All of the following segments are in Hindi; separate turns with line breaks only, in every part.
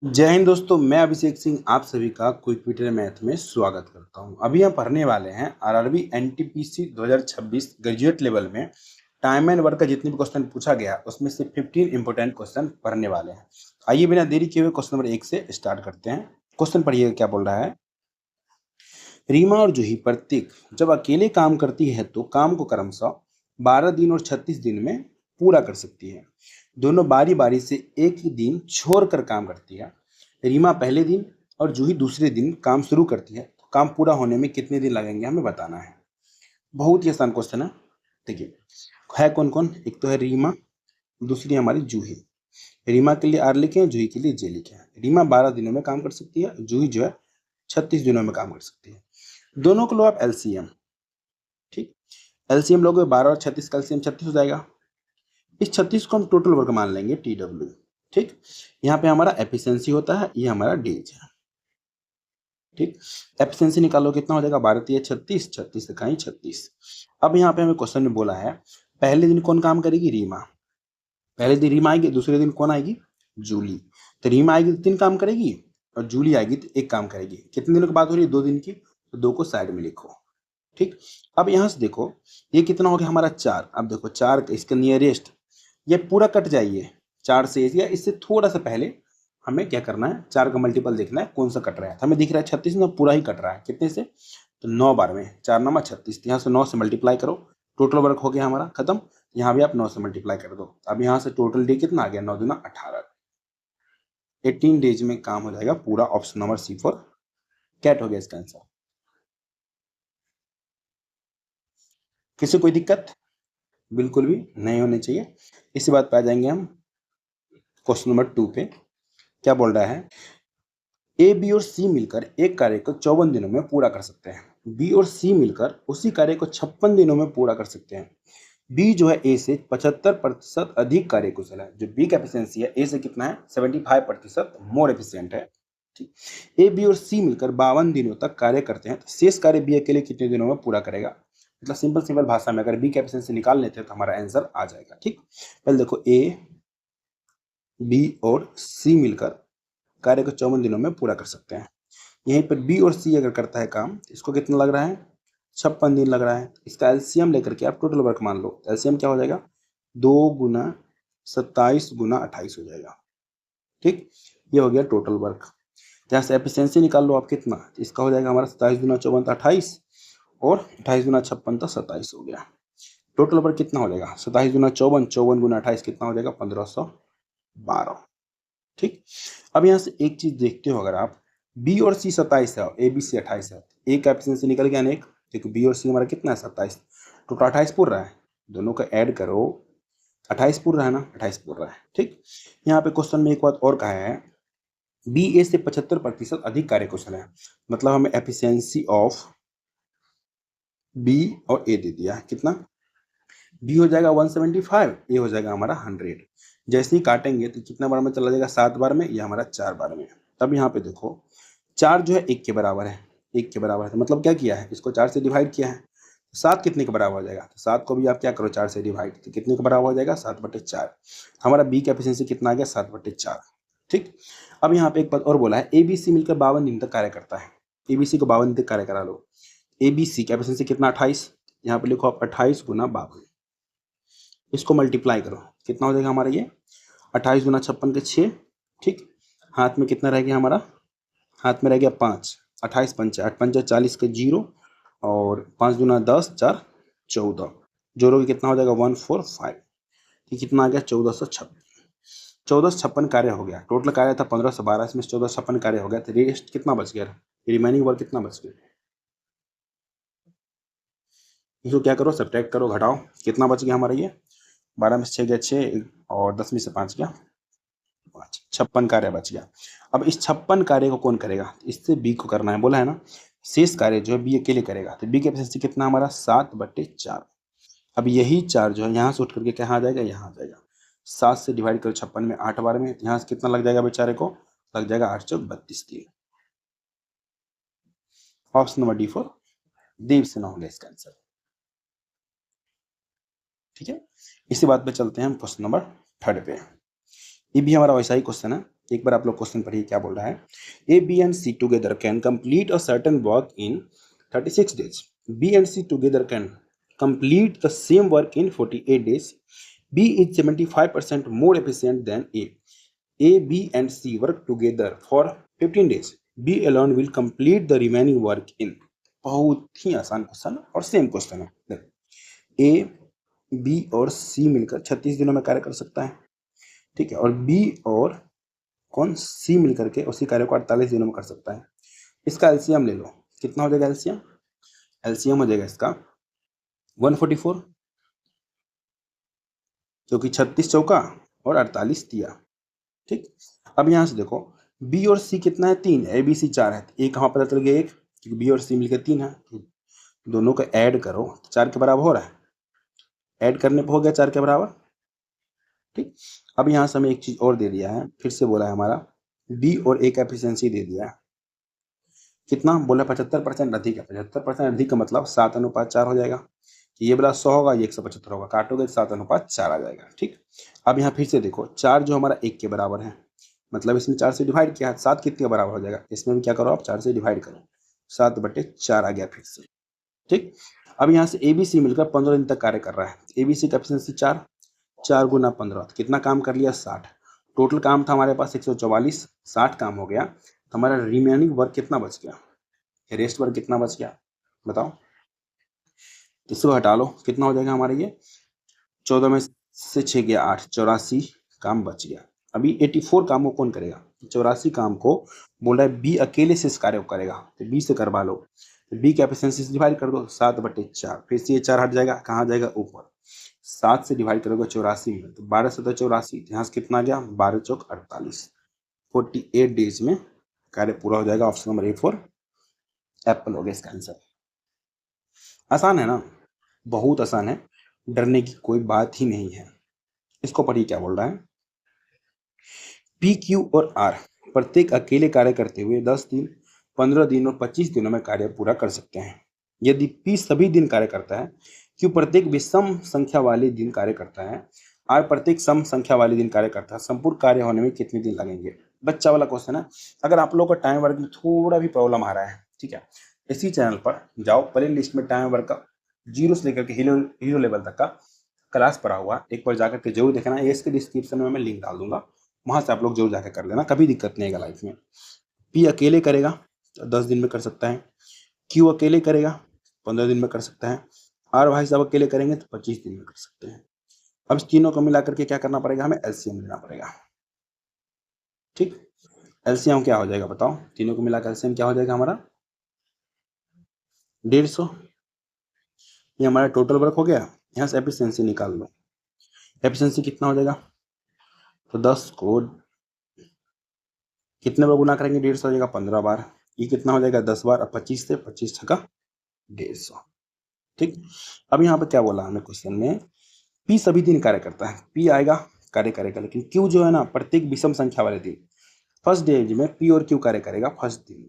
जय हिंद दोस्तों, मैं अभिषेक सिंह आप सभी का क्विक ट्विटर मैथ में स्वागत करता हूं। अभी हम पढ़ने वाले हैं आरआरबी एनटीपीसी 2026 ग्रेजुएट लेवल में टाइम एंड वर्क का जितने भी क्वेश्चन पूछा गया उसमें से 15 इंपोर्टेंट क्वेश्चन पढ़ने वाले हैं। आइए बिना देरी किए हुए क्वेश्चन नंबर 1 से स्टार्ट करते हैं। क्वेश्चन पढ़िएगा क्या बोल रहा है। रीमा और जूही प्रत्येक जब अकेले काम करती है तो काम को क्रमशः 12 दिन और 36 दिन में पूरा कर सकती है। दोनों बारी बारी से एक ही दिन छोड़कर काम करती है। रीमा पहले दिन और जूही दूसरे दिन काम शुरू करती है तो काम पूरा होने में कितने दिन लगेंगे हमें बताना है। बहुत ही आसान क्वेश्चन है। देखिए है कौन कौन, एक तो है रीमा, दूसरी हमारी जूही। रीमा के लिए आर लिखे हैं, जूही के लिए जे लिखे हैं। रीमा 12 दिनों में काम कर सकती है, जूही जो है 36 दिनों में काम कर सकती है। दोनों को लो आप एलसीएम। ठीक, एलसीएम लोगे 12 और 36 का एलसीएम 36 हो जाएगा। इस 36 को हम टोटल वर्क मान लेंगे टी डब्ल्यू। ठीक, यहाँ पे हमारा एफिशिएंसी होता है, ये हमारा डेज है। ठीक, एफिशिएंसी निकालो कितना हो जाएगा, 12 तिया 36, 36 इकाई 36। अब यहाँ पे हमें क्वेश्चन में बोला है पहले दिन कौन काम करेगी, रीमा। पहले दिन रीमा आएगी, दूसरे दिन कौन आएगी, जूली। तो रीमा आएगी तो 3 काम करेगी और जूली आएगी तो 1 काम करेगी। कितने दिनों की बात हो रही है, 2 दिन की, तो 2 को साइड में लिखो। ठीक, अब यहाँ से देखो ये कितना हो गया हमारा 4। अब देखो 4 इसका नियरेस्ट, ये पूरा कट जाइए 4 से, या इससे थोड़ा सा पहले हमें क्या करना है, 4 का मल्टीपल देखना है कौन सा कट रहा है। तो हमें दिख रहा है 36 में पूरा ही कट रहा है, कितने से, तो 9 बार में 4 9 36। यहाँ से 9 से मल्टीप्लाई करो, टोटल वर्क हो गया हमारा खत्म। यहाँ भी आप 9 से मल्टीप्लाई कर दो। अब यहाँ से टोटल डे कितना आ गया, 9 दूना 18, 18 डेज में काम हो जाएगा पूरा। Option number C for cat हो गया इसका आंसर। किसी कोई दिक्कत, बिल्कुल भी नहीं होनी चाहिए। इसी बात पे आ जाएंगे हम क्वेश्चन नंबर 2 पे। क्या बोल रहा है, ए बी और सी मिलकर एक कार्य को 54 दिनों में पूरा कर सकते हैं। बी और सी मिलकर उसी कार्य को 56 दिनों में पूरा कर सकते हैं। बी जो है ए से 75% अधिक कार्यकुशल है। जो बी का एफिशिएंसी है ए से कितना है, 75% मोर एफिशिएंट है। ठीक, ए बी और सी मिलकर 52 दिनों तक कार्य करते हैं तो शेष कार्य बी अकेले कितने दिनों में पूरा करेगा। मतलब सिंपल सिंपल भाषा में अगर बी का एफिशिएंसी निकाल लेते हैं तो हमारा आंसर आ जाएगा। ठीक, पहले देखो ए बी और सी मिलकर कार्य को 54 दिनों में पूरा कर सकते हैं। यहीं पर बी और सी अगर करता है काम तो इसको कितना लग रहा है, 56 दिन लग रहा है। इसका एलसीएम लेकर के आप टोटल वर्क मान लो। एलसीएम क्या हो जाएगा, 2 गुना 27 गुना 28 हो जाएगा। ठीक, ये हो गया टोटल वर्क। यहाँ से एफिशिएंसी निकाल लो आप कितना, तो इसका हो जाएगा हमारा 27 गुना 54 तो 28, और 28 गुना 56 तो 27 हो गया। टोटल वर्क कितना हो जाएगा, 27 गुना 54, 54 गुना 28 कितना हो जाएगा, 1512। ठीक, अब यहाँ से एक चीज देखते हो, अगर आप बी और सी 27 है, ए बी सी 28 है, ए का एफिशिएंसी निकल गया ना एक। देखो बी और सी हमारा कितना है, 27, टोटल 28 पूर रहा है। दोनों का ऐड करो, 28 पूर रहा है ना, 28 पूर रहा है। ठीक, यहाँ पे क्वेश्चन में एक बात और कहा है, बी ए से 75% अधिक कार्यकुशल है। मतलब हमें एफिशिएंसी ऑफ बी और ए दे दिया, कितना, बी हो जाएगा 175, ए हो जाएगा हमारा 100। जैसे ही काटेंगे तो कितना बार में चला जाएगा, 7 बार में, या हमारा 4 बार में। तब यहाँ पे देखो 4 जो है 1 के बराबर है, 1 के बराबर है, तो मतलब क्या किया है, इसको 4 से डिवाइड किया है। 7 कितने के बराबर हो जाएगा, तो 7 को भी आप क्या करो 4 से डिवाइड, तो कितने के बराबर हो जाएगा, 7/4। हमारा बी का एफिशिएंसी कितना आ गया, 7/4। ठीक, अब यहाँ पे एक बात और बोला है, ए बी सी मिलकर 52 दिन तक कार्य करता है। ए बी सी को 52 दिन तक कार्य करा लो। ए बी सी का एफिशिएंसी कितना, 28। यहाँ पे लिखो आप 28 गुना 52, इसको मल्टीप्लाई करो, कितना हो जाएगा हमारा ये, 28 गुना 56 के 6। ठीक, हाथ में कितना रह गया हमारा, हाथ में रह गया 5, 28 पंचा 8 पंचा 40 के 0, और 5 गुना 10 4 14, जोड़ोगे कितना हो जाएगा 145। ठीक, कितना आ गया 1456। 1456 कार्य हो गया। टोटल कार्य था 1512, इसमें 1456 कार्य हो गया। तो रेस्ट कितना बच गया, रिमेनिंग वर्क कितना बच गया, इसको क्या करो, सब्ट्रैक्ट करो, घटाओ, कितना बच गया हमारा ये, 12 में से 6 गया 6, और 10 में से 5 गया 5, 56 कार्य बच गया। अब इस 56 कार्य को कौन करेगा, इससे बी को करना है, बोला है ना। शेष कार्य जो है बी अकेले करेगा, तो बी की एफिशिएंसी कितना हमारा, 7/4। अब यही 4 जो है यहाँ से उठ करके कहाँ आ जाएगा, यहाँ आ जाएगा। 7 से डिवाइड करो 56 में 8 बार में, यहाँ से कितना लग जाएगा बेचारे को, लग जाएगा 8 चौक 32 दिन। ऑप्शन नंबर डी फॉर देव से ना होगा इसका आंसर। ठीक है, इसी बात पे चलते हैं हम क्वेश्चन नंबर 3 पे। ये भी हमारा वैसा ही क्वेश्चन है। एक बार आप लोग क्वेश्चन पढ़िए क्या बोल रहा है। A B and C together can complete a certain work in 36 days. B and C together can complete the same work in 48 days. B is 75% more efficient than A. A, B and C work together for 15 days. B alone will complete the remaining work in. बहुत ही आसान क्वेश्चन और सेम क्वेश्चन है। देखो A, B और C मिलकर 36 दिनों में कार्य कर सकता है, ठीक है, और B और कौन C मिलकर के उसी कार्य को 48 दिनों में कर सकता है। इसका एलसीएम ले लो, कितना हो जाएगा एलसीएम? एलसीएम हो जाएगा इसका 144, क्योंकि 36 चौका और 48 दिया, ठीक। अब यहाँ से देखो बी और सी कितना है? 3, ए बी सी 4 है, एक कहाँ पता चल गया? एक, क्योंकि बी और सी मिलकर 3 है, दोनों को ऐड करो तो 4 के बराबर हो रहा है, ऐड करने पर हो गया 4 के बराबर, ठीक। अब यहाँ से हमें एक चीज और दे दिया है, फिर से बोला है हमारा बी और ए का एफिशिएंसी दे दिया है, कितना बोला? 75% अधिक है। 75% अधिक का मतलब 7:4 हो जाएगा, ये वाला 100 होगा, ये 175 होगा, काटोगे 7:4 आ जाएगा, ठीक। अब यहाँ फिर से देखो 4 जो हमारा 1 के बराबर है, मतलब इसमें 4 से डिवाइड किया है, 7 कितने के बराबर हो जाएगा? इसमें भी क्या करो आप, 4 से डिवाइड करो, 7/4 आ गया फिर से, ठीक। अब यहाँ से ए बी सी मिलकर 15 दिन तक कार्य कर रहा है। ए बी सी का एफिशिएंसी 4, 4 गुना 15, तो कितना काम कर लिया? 60। टोटल काम था हमारे पास 144, 60 काम हो गया, तो हमारा रिमेनिंग वर्क कितना बच गया? रेस्ट वर्क कितना बच गया बताओ? इसको हटा लो, कितना हो जाएगा हमारा ये? 14 में से 6 गया 8, 84 काम बच गया। अभी 84 काम को कौन करेगा? 84 काम को बोल रहा है बी अकेले से इस कार्य को करेगा, तो बी से करवा लो, तो बी की एफिशिएंसी से डिवाइड कर दो 7/4, फिर से ये 4 हट जाएगा, कहाँ जाएगा? ऊपर। 7 से डिवाइड करोगे 84 में, तो 12 से 84, यहाँ से कितना गया? 12 चौक 48, 48 डेज में कार्य पूरा हो जाएगा। ऑप्शन नंबर A4 एप्पल हो गया इसका आंसर। आसान है ना? बहुत आसान है, डरने की कोई बात ही नहीं है। इसको पढ़िए क्या बोल रहा है। पी क्यू और आर प्रत्येक अकेले कार्य करते हुए 10 दिन, 15 दिन और 25 दिनों में कार्य पूरा कर सकते हैं। यदि पी सभी दिन कार्य करता है, क्यू प्रत्येक विषम संख्या वाले दिन कार्य करता है, आर प्रत्येक सम संख्या वाले दिन कार्य करता है, संपूर्ण कार्य होने में कितने दिन लगेंगे? बच्चा वाला क्वेश्चन है। अगर आप लोग का टाइम वर्क में थोड़ा भी प्रॉब्लम आ रहा है, ठीक है, इसी चैनल पर जाओ, प्ले लिस्ट में टाइम वर्क का 0 से लेकर के हीरो लेवल तक का क्लास पढ़ा हुआ, एक बार जाकर के जरूर देखना। इसके डिस्क्रिप्शन में मैं लिंक डाल दूंगा, वहां से आप लोग जरूर जाकर कर लेना, कभी दिक्कत नहीं आएगा लाइफ में। पी अकेले करेगा तो 10 दिन में कर सकता है, क्यू अकेले करेगा 15 दिन में कर सकता है, आर भाई साहब अकेले करेंगे तो 25 दिन में कर सकते हैं। अब इस तीनों को मिलाकर के क्या करना पड़ेगा? हमें एलसीएम लेना पड़ेगा, ठीक। एलसीएम क्या हो जाएगा बताओ? तीनों को मिलाकर एलसीएम क्या हो जाएगा हमारा? 150। ये हमारा टोटल वर्क हो गया। यहाँ से एफिशिएंसी निकाल लो, एफिशिएंसी कितना हो जाएगा? तो 10 को कितने बार गुना करेंगे? 150 हो जाएगा 15 बार। ये कितना हो जाएगा? 10 बार। अब 25 से 25 छक्का 150, ठीक। अब यहाँ पे क्या बोला हमें क्वेश्चन में? पी सभी दिन कार्य करता है, पी आएगा कार्य करेगा, लेकिन क्यू जो है ना प्रत्येक विषम संख्या वाले दिन, फर्स्ट डे में पी और क्यू कार्य करेगा फर्स्ट दिन।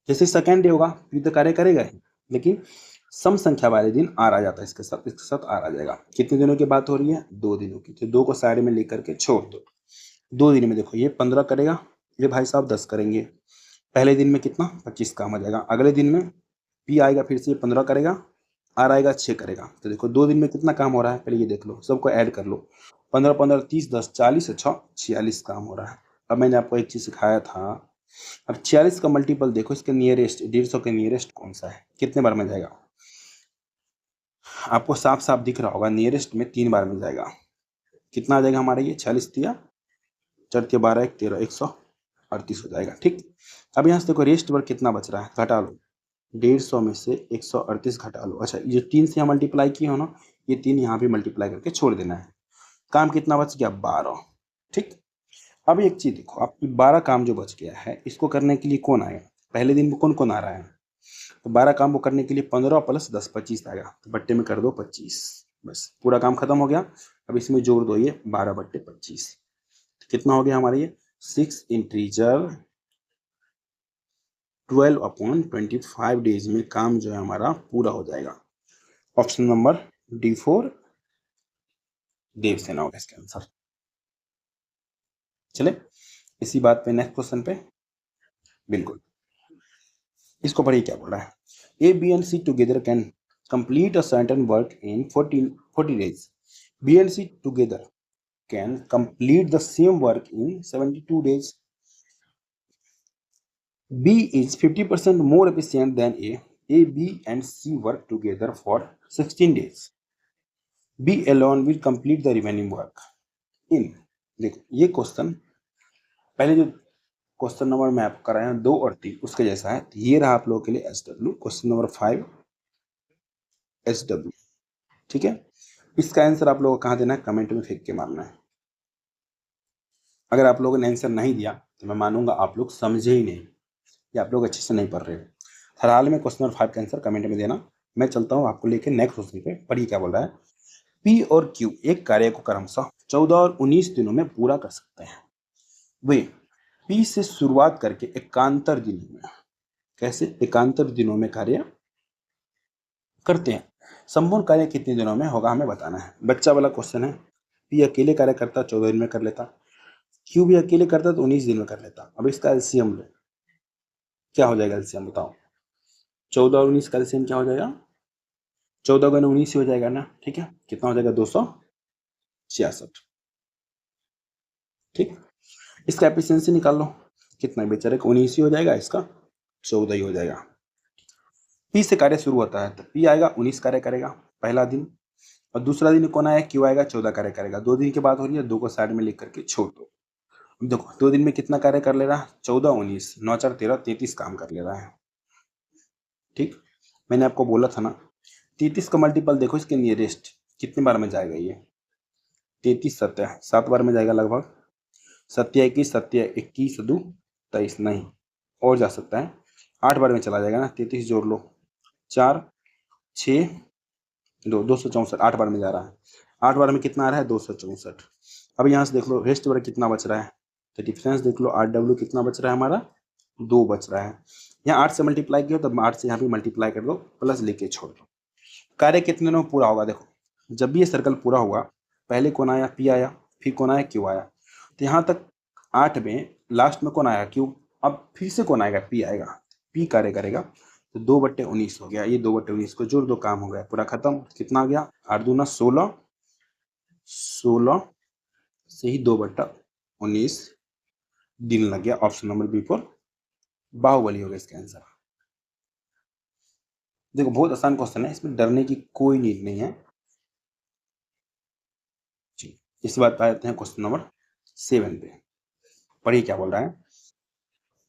जैसे सेकेंड डे होगा पी तो कार्य करेगा ही, लेकिन सम संख्या वाले दिन आर आ जाता है, इसके साथ आर आ जाएगा। कितने दिनों की बात हो रही है? 2 दिनों की, तो 2 को साइड में लेकर के छोड़ दो। 2 दिन में देखो ये 15 करेगा, ये भाई साहब 10 करेंगे। पहले दिन में कितना? 25 काम आ जाएगा। अगले दिन में पी आएगा, फिर से 15 करेगा, आर आएगा 6 करेगा। तो देखो 2 दिन में कितना काम हो रहा है, पहले ये देख लो, सबको ऐड कर लो। 15 15 30 10 40 6 46 काम हो रहा है। अब मैंने आपको एक चीज सिखाया था, अब 46 का मल्टीपल देखो, इसके नियरेस्ट 150 के नियरेस्ट कौन सा है, कितने बार में जाएगा? आपको साफ साफ दिख रहा होगा, नियरेस्ट में 3 बार में जाएगा। कितना आ जाएगा हमारा? ये 46 दिया, 4 के 12 1 13 138 हो जाएगा, ठीक। अब यहाँ से देखो रेस्ट वर्क कितना बच रहा है, घटा लो। 150 में से 138 घटा लो। अच्छा, ये 3 से यहाँ मल्टीप्लाई किए हो ना, ये 3 यहाँ भी मल्टीप्लाई करके छोड़ देना है। काम कितना बच गया? 12, ठीक। अब एक चीज देखो, आपकी 12 काम जो बच गया है, इसको करने के लिए कौन आएगा? पहले दिन में कौन कौन आ रहा है? तो 12 काम को करने के लिए 15 + 10 25 आएगा, तो बट्टे में कर दो 25, बस पूरा काम खत्म हो गया। अब इसमें जोड़ दो ये 12/25, कितना हो गया हमारा ये? 6 इंटीजर 12/25 डेज में काम जो है हमारा पूरा हो जाएगा। ऑप्शन नंबर D4 देवसेना होगा इसका आंसर। चले इसी बात पे नेक्स्ट क्वेश्चन पे बिल्कुल, इसको पढ़िए क्या बोल रहा है। A B and C together can complete a certain work in 40 days. B and C together can complete the same work in 72 days. B is 50% more efficient than A. A, B and C work together for 16 days. B alone will complete the remaining work in, देखो ये क्वेश्चन पहले जो क्वेश्चन नंबर मैं आपको कराया 2 और 3 उसके जैसा है। तो ये रहा आप लोगों के लिए SW क्वेश्चन नंबर 5 SW, ठीक है। इसका आंसर आप लोगों को कहाँ देना है, कमेंट में फेंक के मारना है। अगर आप लोगों ने आंसर नहीं दिया तो मैं मानूंगा आप लोग समझे ही नहीं या आप लोग अच्छे से नहीं पढ़ रहे हो। हर हाल में क्वेश्चन नंबर 5 का आंसर कमेंट में देना। मैं चलता हूँ आपको लेके नेक्स्ट क्वेश्चन पे। पढ़िए क्या बोल रहा है। P और Q एक कार्य को क्रमशः 14 और 19 दिनों में पूरा कर सकते हैं। वे P से शुरुआत करके एकांतर दिनों में, कैसे एकांतर दिनों में कार्य करते हैं। संपूर्ण कार्य कितने दिनों में होगा हमें बताना है। बच्चा वाला क्वेश्चन है। P अकेले कार्य करता 14 दिन में कर लेता, Q भी अकेले करता तो 19 दिन में कर लेता। अब इसका एलसीएम लो, क्या हो जाएगा एलसीएम बताओ। 14 और 19 का एलसीएम क्या हो जाएगा, 14 गुना 19 हो जाएगा ना, ठीक है। कितना हो जाएगा 266, ठीक। इसका एफिशिएंसी निकाल लो, कितना बेचारे का 19 ही हो जाएगा, इसका 14 ही हो जाएगा। P से कार्य शुरू होता है तो P आएगा 19 कार्य करेगा पहला दिन, और दूसरा दिन कौन आया Q आएगा 14 कार्य करेगा। 2 दिन की बात हो रही है, 2 को साइड में लिख करके छोड़ दो। देखो 2 दिन में कितना कार्य कर ले रहा है, 14 19 9 4 13 33 काम कर ले रहा है, ठीक। मैंने आपको बोला था ना 33 का मल्टीपल देखो इसके नियरेस्ट कितने बार में जाएगा, ये 33 सत्या 7 बार में जाएगा लगभग। सत्या 21 सत्या 21 दो 23, नहीं और जा सकता है 8 बार में चला जाएगा ना। 33 जोड़ लो 4 6 2 264, 8 बार में जा रहा है। 8 बार में कितना आ रहा है 264। अब यहाँ से देख लो रेस्ट बार कितना बच रहा है, तो डिफरेंस देख लो 8W कितना बच रहा है हमारा 2 बच रहा है। यहाँ 8 से मल्टीप्लाई किया तो 8 से यहाँ भी मल्टीप्लाई कर दो, प्लस लेके छोड़ दो। कार्य कितने दिनों में पूरा होगा, देखो जब भी ये सर्कल पूरा हुआ पहले कौन आया P आया, फिर कौन आया Q आया। तो यहाँ तक 8 में लास्ट में कौन आया Q, अब फिर से कौन आएगा P आएगा, P कार्य करेगा तो 2/19 हो गया। ये 2/19 को जोड़ दो, काम हो गया पूरा खत्म। कितना आ गया 8 दूना 16, 16 से ही 2/19 दिन लग गया। Option number B for Baahubali हो गया इसका आंसर। देखो बहुत आसान क्वेश्चन है, इसमें डरने की कोई नीड नहीं है जी। इस बात पे आते हैं क्वेश्चन नंबर 7 पे। पढ़िए क्या बोल रहा है।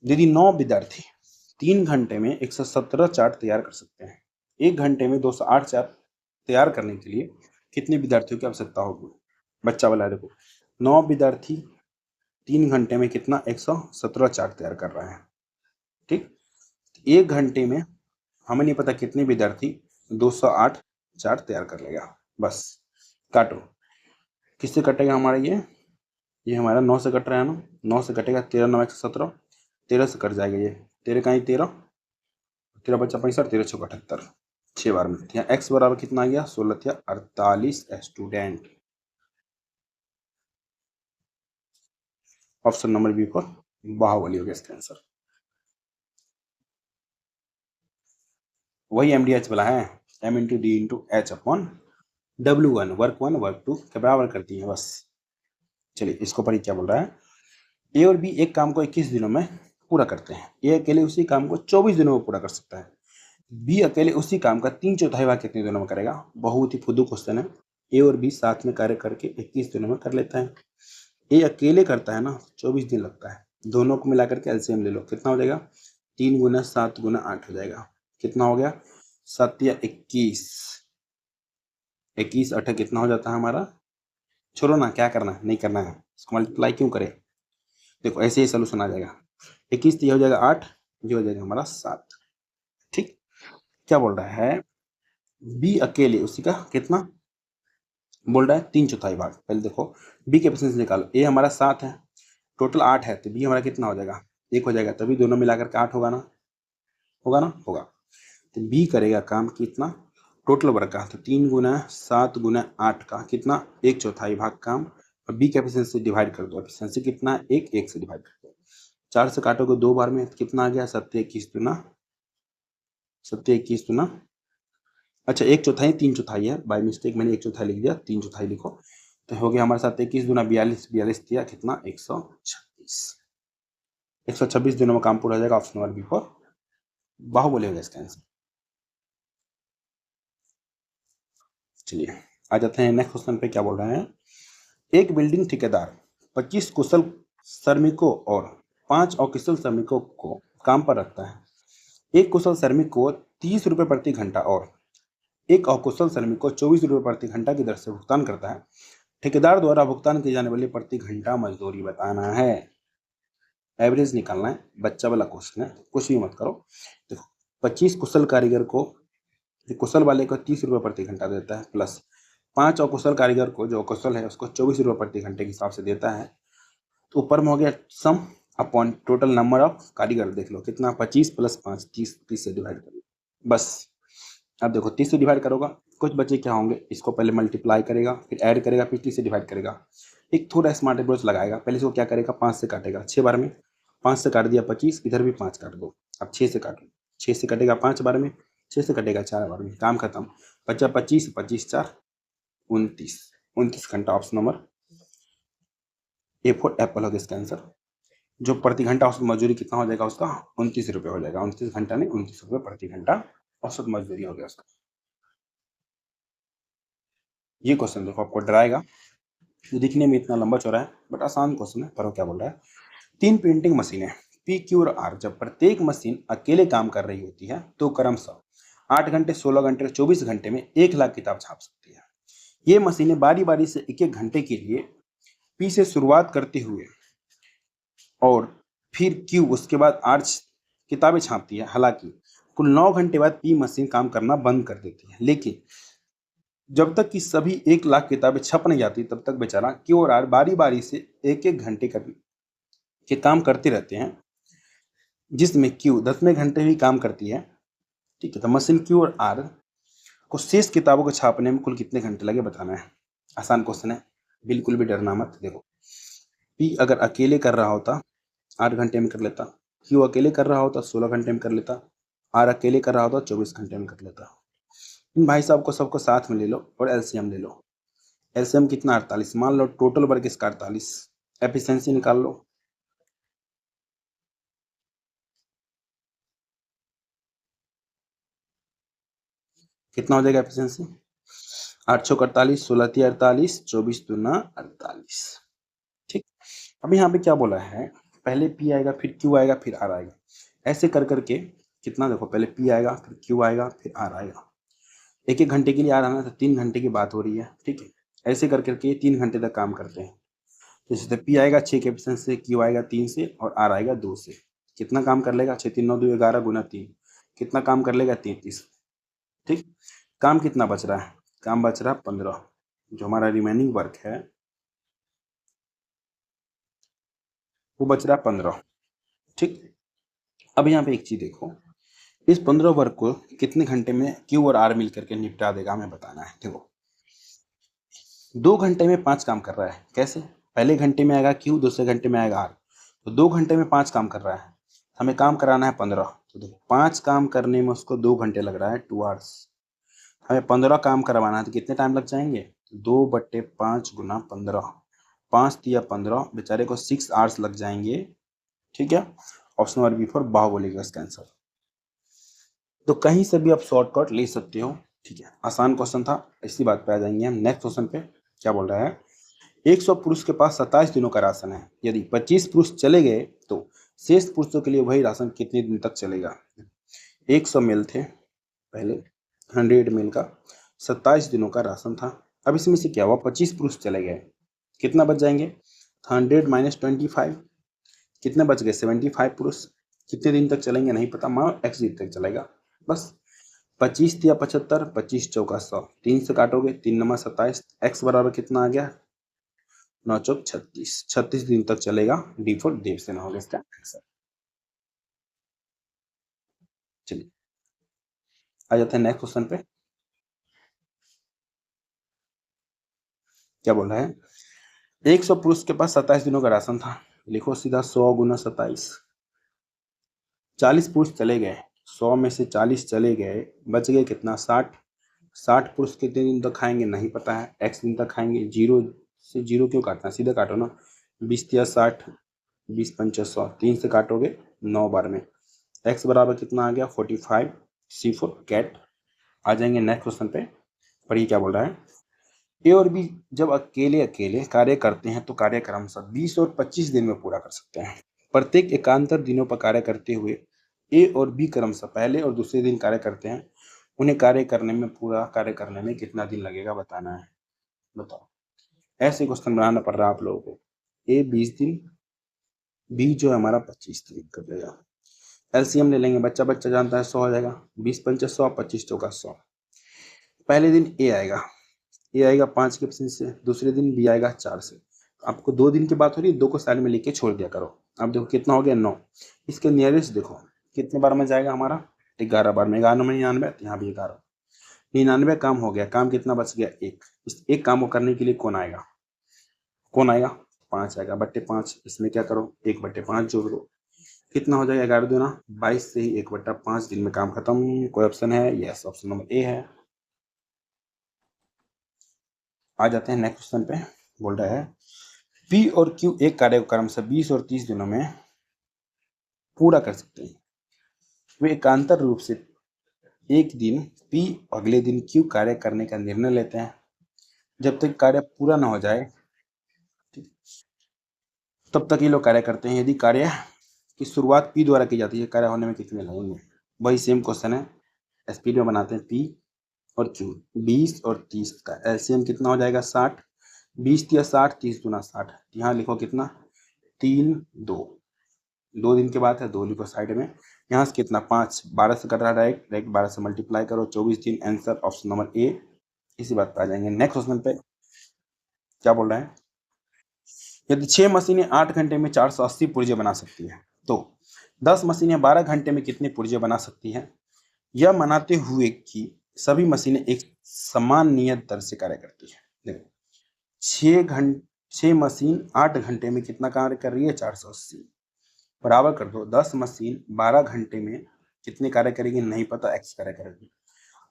यदि 9 विद्यार्थी 3 घंटे में 117 चार्ट तैयार कर सकते हैं, 1 घंटे में 208 चार्ट तैयार करने के लिए कितने विद्यार्थियों की आवश्यकता होगी। बच्चा वाला देखो 9 विद्यार्थी 3 घंटे में कितना 117 चार्ट तैयार कर रहा है, ठीक। 1 घंटे में हमें नहीं पता कितने विद्यार्थी 208 चार्ट तैयार कर लेगा। बस काटो, किससे कटेगा हमारा ये हमारा 9 से कट रहा है ना, 9 से कटेगा 13 9 117, 13 से कट जाएगा ये 13 का ही 13 13 बच्चा 65 13 6 78, 6 बार में। यहाँ x बराबर कितना आ गया 16 48 स्टूडेंट। ऑप्शन नंबर बी पर बाहुबली हो गया इसका आंसर। वही MDH वाला है, M into D into H upon W1 work 1 work 2 के बराबर करती है बस। चलिए इसको पढ़िए क्या बोल रहा है। ए और बी एक काम को 21 दिनों में पूरा करते हैं। ए अकेले उसी काम को 24 दिनों में पूरा कर सकता है। बी अकेले उसी काम का 3/4 भाग कितने दिनों में करेगा। बहुत ही फुद्दू क्वेश्चन है। ए और बी साथ में कार्य करके 21 दिनों में कर लेता है। ए अकेले करता है ना 24 दिन लगता है। दोनों को मिलाकर के एलसीएम ले लो, कितना हो जाएगा 3 गुना 7 गुना 8 हो जाएगा। कितना हो गया 7 या 21, 21 8 कितना हो जाता है हमारा। छोड़ो ना, क्या करना है नहीं करना है, इसको मल्टीप्लाई क्यों करें। देखो ऐसे ही सोल्यूशन आ जाएगा। 21 ये हो जाएगा 8, ये हो जाएगा हमारा 7, ठीक। क्या बोल रहा है बी अकेले उसी का कितना बोल रहा है 3/4 भाग। पहले देखो बी के एफिशिएंसी निकालो। ए हमारा 7 है, टोटल 8 है, तो बी हमारा कितना हो जाएगा 1 हो जाएगा, तभी दोनों मिलाकर के 8 होगा ना, होगा ना, होगा। तो बी करेगा काम कितना टोटल वर्क का, तो 3 गुना 7 गुना 8 का कितना 1/4 भाग काम और बी की एफिशिएंसी डिवाइड कर दो। एफिशिएंसी कितना है, एक से डिवाइड कर दो। 4 से काटोगे 2 बार में, कितना आ गया, 7 21 दूना 7 21 दूना, अच्छा 1/4 3/4 है, बाय मिस्टेक मैंने 1/4 लिख दिया, 3/4 लिखो। तो हो गया हमारे साथ 21 दूना 42, 42 दिया कितना, 126। 126 दिनों में काम पूरा हो जाएगा। Option number B for Baahubali होगा इसका आंसर। चलिए आ जाते हैं नेक्स्ट क्वेश्चन पे। क्या बोल रहे हैं, एक बिल्डिंग ठेकेदार 25 कुशल श्रमिकों और 5 अकुशल श्रमिकों को काम पर रखता है। एक कुशल श्रमिक को 30 रुपये प्रति घंटा और एक अकुशल श्रमिक को 24 रुपये प्रति घंटा की दर से भुगतान करता है। ठेकेदार द्वारा भुगतान की जाने वाली प्रति घंटा मजदूरी बताना है। एवरेज निकालना है, बच्चा वाला क्वेश्चन है, कुछ भी मत करो। देखो 25 कुशल कारीगर को, कुशल वाले को 30 रुपये प्रति घंटा देता है, प्लस 5 अकुशल कारीगर को, जो अकुशल है उसको 24 रुपये प्रति घंटे के हिसाब से देता है। तो ऊपर में हो गया सम अपॉन टोटल नंबर ऑफ कारीगर, देख लो कितना, 25 प्लस 5, 30 से डिवाइड कर लो बस। अब देखो 30 से डिवाइड करोगा, कुछ बच्चे क्या होंगे, इसको पहले मल्टीप्लाई करेगा, फिर ऐड करेगा, फिर 30 से डिवाइड करेगा। एक थोड़ा स्मार्ट अप्रोच लगाएगा, पहले इसको क्या करेगा, 5 से काटेगा 6 बार में, 5 से काट दिया 25, इधर भी 5 काट दो। अब 6 से काटो, 6 से कटेगा 5 बार में, 6 से कटेगा 4 बार में, काम खत्म। बच्चा 25, 25 4 29, 29 घंटा। Option number A for Apple होगा इसका आंसर। जो प्रति घंटा औसत मजदूरी कितना हो जाएगा उसका, 29 रुपये हो जाएगा। 29 घंटा नहीं, 29 रुपये प्रति घंटा औसत मजदूरी हो गया उसका। ये क्वेश्चन देखो आपको डराएगा, दिखने में इतना लंबा चौड़ा है बट आसान क्वेश्चन है। पर क्या बोल रहा है, 3 प्रिंटिंग मशीनें पी क्यू और आर, जब प्रत्येक मशीन अकेले काम कर रही होती है तो क्रमशः 8 घंटे, 16 घंटे और 24 घंटे में 1 लाख किताब छाप सकती है। ये मशीनें बारी बारी से एक एक घंटे के लिए पी से शुरुआत करते हुए और फिर क्यू उसके बाद आर किताबें छापती है। हालांकि कुल 9 घंटे बाद पी मशीन काम करना बंद कर देती है, लेकिन जब तक कि सभी 1 लाख किताबें छप नहीं जाती तब तक बेचारा क्यू और आर बारी बारी से एक एक घंटे के काम करते रहते हैं, जिसमें क्यू 10वें घंटे भी काम करती है। ठीक है, तो मशीन क्यू और आर को शेष किताबों को छापने में कुल कितने घंटे लगे बताना है। आसान क्वेश्चन है, बिल्कुल भी डरना मत। देखो पी अगर अकेले कर रहा होता 8 घंटे में कर लेता, क्यू अकेले कर रहा होता 16 घंटे में कर लेता, आर अकेले कर रहा होता 24 घंटे में कर लेता। इन भाई साहब को सबको साथ में ले लो और एलसीएम ले लो। एलसीएम कितना, 48, मान लो टोटल वर्क इसका 48। एफिशिएंसी निकाल लो, कितना हो जाएगा एफिशिएंसी, 8 छः 48, 16 3 48, 24 दूना 48। ठीक, अब यहाँ पे क्या बोला है, पहले पी आएगा फिर क्यू आएगा फिर आर आएगा, ऐसे कर करके कितना, देखो पहले पी आएगा फिर क्यू आएगा फिर आर आएगा। एक एक घंटे के लिए आ रहा है ना, तो 3 घंटे की बात हो रही है। ठीक है, ऐसे कर करके 3 घंटे तक काम करते हैं। तो जैसे पी आएगा 6 के एफिशिएंसी से, क्यू आएगा 3 से और आर आएगा 2 से। कितना काम कर लेगा, 6 3 9 2 11 गुना 3, कितना काम कर लेगा, 33। ठीक, काम कितना बच रहा है, काम बच रहा है 15। जो हमारा रिमेनिंग वर्क है वो बच रहा है 15। ठीक, अब यहाँ पे एक चीज देखो, इस 15 वर्क को कितने घंटे में क्यू और आर मिल करके निपटा देगा हमें बताना है। देखो 2 घंटे में 5 काम कर रहा है, कैसे, पहले घंटे में आएगा क्यू, दूसरे घंटे में आएगा आर, तो 2 घंटे में 5 काम कर रहा है, हमें काम कराना है 15। तो देखो 5 काम करने में उसको 2 घंटे लग रहा है, 2 आवर्स। हमें 15 काम करवाना है तो कितने टाइम लग जाएंगे, 2/5 गुना 15, 5 दिया 15, बेचारे को 6 आवर्स लग जाएंगे। ठीक है, option number B for Baahubali का इसका आंसर। तो कहीं से भी आप शॉर्टकट ले सकते हो। ठीक है, आसान क्वेश्चन था। इसी बात पे आ जाएंगे हम नेक्स्ट क्वेश्चन पे। क्या बोल रहा है, 100 पुरुष के पास 27 दिनों का राशन है, यदि 25 पुरुष चले गए तो शेष पुरुषों के लिए वही राशन कितने दिन तक चलेगा। 100 मेल थे पहले, 100 मेल का 27 दिनों का राशन था। अब इसमें से क्या हुआ, 25 पुरुष चले गए, कितना बच जाएंगे, 100 माइनस 25, कितने बच गए, 75 पुरुष। कितने दिन तक चलेंगे नहीं पता, मानो एक्स दिन तक चलेगा बस। 25 दिया 75, 25 चौका 100, 3 से काटोगे 3 नमा 27, एक्स बराबर कितना आ गया, 9 चौक 36, 36 दिन तक चलेगा। डी फॉर देवसेना होगा इसका आंसर। चलिए आ जाते हैं नेक्स्ट क्वेश्चन पे। क्या बोल रहा है, 100 पुरुष के पास 27 दिनों का राशन था। लिखो सीधा 100 गुना 27। 40 पुरुष चले गए, 100 में से 40 चले गए, बच गए कितना 60। 60 पुरुष कितने दिन तक खाएंगे नहीं पता है, x दिन तक खाएंगे। जीरो से जीरो क्यों काटना, सीधा काटो ना। 20 या 60, 20 पंचा 100, 3 से काटोगे 9 बार में। x बराबर कितना आ गया 45। C4 cat. आ जाएंगे नेक्स्ट क्वेश्चन पे। पढ़िए क्या बोल रहा है। ए और बी जब अकेले अकेले कार्य करते हैं तो कार्य क्रमशः 20 और 25 दिन में पूरा कर सकते हैं। प्रत्येक एकांतर दिनों पर कार्य करते हुए ए और बी क्रमशः पहले और दूसरे दिन कार्य करते हैं। उन्हें पूरा कार्य करने में कितना दिन लगेगा बताना है। बताओ। ऐसे क्वेश्चन बनाना पड़ रहा है आप लोगों को। ए 20 दिन, बी जो है हमारा 25 दिन कर देगा। एलसीएम ले लेंगे, बच्चा बच्चा जानता है 100 हो जाएगा। 20 पंचा 100, 25 चौका 100। पहले दिन ए आएगा 5 के ऑप्शन से, दूसरे दिन बी आएगा 4 से। आपको 2 दिन की बात हो रही है, 2 को साइड में लेके छोड़ दिया करो। अब देखो कितना हो गया 9। इसके नियरेस्ट देखो कितने बार में जाएगा हमारा 11 बार में। 11 में 99, यहाँ भी 11। 99 काम हो गया। काम कितना बच गया 1। इस एक काम को करने के लिए कौन आएगा 5 आएगा, बट्टे 5। इसमें क्या करो 1/5 जोड़ दो, कितना हो जाएगा 11 दूना 22 से ही 1/5 दिन में काम खत्म। कोई ऑप्शन है? यस, ऑप्शन नंबर ए है। आ जाते हैं नेक्स्ट क्वेश्चन पे। बोल रहा है पी और क्यू एक कार्य को क्रमशः 20 और 30 दिनों में पूरा कर सकते हैं। वे एकांतर रूप से एक दिन पी अगले दिन क्यू कार्य करने का निर्णय लेते हैं। जब तक कार्य पूरा ना हो जाए तब तक ये लोग कार्य करते हैं। यदि कार्य की शुरुआत पी द्वारा की जाती है, कार्य होने में कितने लगेंगे? वही सेम क्वेश्चन है, स्पीड में बनाते हैं। पी और क्यू 20 और 30 का एलसीएम कितना हो जाएगा 60। 20 या 60, 30 गुना 60। यहाँ लिखो कितना 3 2। 2 दिन के बाद है, 2 लिखो साइड में। यहाँ से कितना 5, 12 से कट रहा है, डायरेक्ट 12 से मल्टीप्लाई करो, 24 दिन। Answer option number A. इसी बात पे आ जाएंगे नेक्स्ट क्वेश्चन पे। क्या बोल रहा है? यदि 6 मशीनें 8 घंटे में 480 पुर्जे बना सकती है तो 10 मशीनें 12 घंटे में कितने पुर्जे बना सकती है? यह मनाते हुए कि सभी मशीनें एक समान नियत दर से कार्य करती है। देखो 6 मशीन 8 घंटे में कितना कार्य कर रही है 480, बराबर कर दो 10 मशीन 12 घंटे में कितने कार्य करेगी नहीं पता, एक्स कार्य करेगी।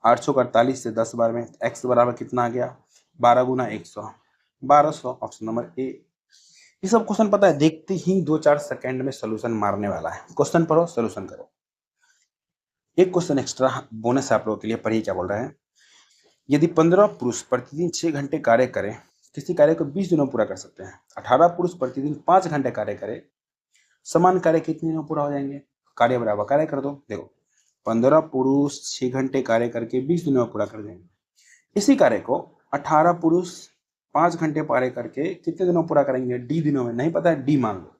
848 से 10 बार में एक्स बराबर कितना आ गया 12 गुना 100, 1200। Option number A. ये सब क्वेश्चन पता है देखते ही 2-4 सेकंड में सोल्यूशन मारने वाला है। क्वेश्चन पढ़ो, सोल्यूशन करो। एक क्वेश्चन एक्स्ट्रा बोनस आप लोगों के लिए। पढ़िए क्या बोल रहा है। यदि 15 पुरुष प्रतिदिन 6 घंटे कार्य करें, किसी कार्य को 20 दिनों में पूरा कर सकते हैं। 18 पुरुष प्रतिदिन 5 घंटे कार्य करें, समान कार्य कितने दिनों में पूरा हो जाएंगे? कार्य बराबर कार्य कर दो। देखो 15 पुरुष 6 घंटे कार्य करके 20 दिनों में पूरा कर देंगे। इसी कार्य को 18 पुरुष 5 घंटे कार्य करके कितने दिनों में पूरा करेंगे? डी दिनों में। नहीं पता है, डी मान लो।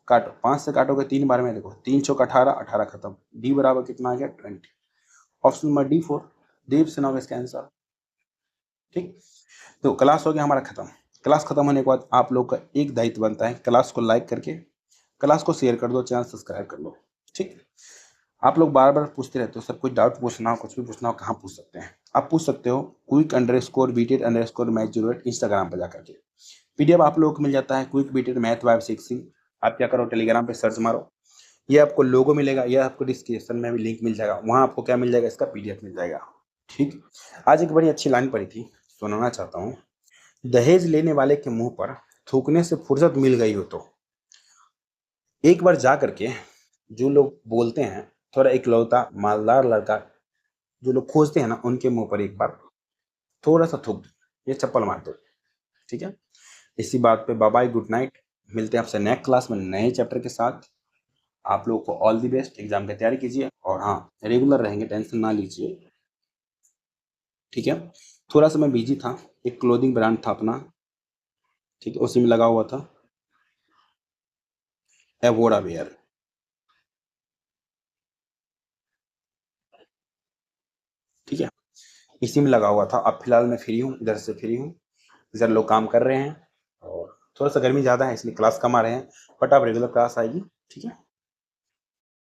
काटो, 5 से काटोगे 3 बार में। देखो 3 चौक 18, 18 खत्म। डी बराबर कितना आ गया 20। ऑप्शन नंबर डी 4 देव से होगा इसका आंसर। ठीक, तो क्लास हो गया हमारा खत्म। क्लास खत्म होने के बाद आप लोग का एक दायित्व बनता है, क्लास को लाइक करके क्लास को शेयर कर दो, चैनल सब्सक्राइब कर लो। ठीक, आप लोग बार बार पूछते रहते हो, सब कुछ डाउट पूछना हो, कुछ भी पूछना हो, कहाँ पूछ सकते हैं? आप पूछ सकते हो quick_btet_math08 इंस्टाग्राम पर जाकर के। पीडीएफ आप लोगों को मिल जाता है क्विक बीटेड मैथ वाइब 6। आप क्या करो टेलीग्राम पे सर्च मारो, ये आपको लोगो मिलेगा, यह आपको डिस्क्रिप्शन में भी लिंक मिल जाएगा, वहाँ आपको क्या मिल जाएगा इसका पीडीएफ मिल जाएगा। ठीक, आज एक बड़ी अच्छी लाइन पढ़ी थी, सुनाना चाहता हूँ। दहेज लेने वाले के मुंह पर थूकने से फुर्सत मिल गई हो तो एक बार जा करके जो लोग बोलते हैं थोड़ा इकलौता मालदार लड़का जो लोग खोजते हैं ना, उनके मुंह पर एक बार थोड़ा सा थूक दो, ये चप्पल मार दो। ठीक है, इसी बात पे बाय बाय, गुड नाइट। मिलते हैं आपसे नेक्स्ट क्लास में नए चैप्टर के साथ। आप लोग को ऑल दी बेस्ट, एग्जाम की तैयारी कीजिए और हाँ रेगुलर रहेंगे, टेंशन ना लीजिए। ठीक है, थोड़ा सा मैं बिजी था, एक क्लोथिंग ब्रांड था अपना, ठीक है, उसी में लगा हुआ था, एवोरा वेयर। ठीक है, इसी में लगा हुआ था। अब फिलहाल मैं फ्री हूँ, इधर से फ्री हूँ, इधर लोग काम कर रहे हैं और थोड़ा सा गर्मी ज़्यादा है इसलिए क्लास कम आ रहे हैं, बट अब रेगुलर क्लास आएगी। ठीक है।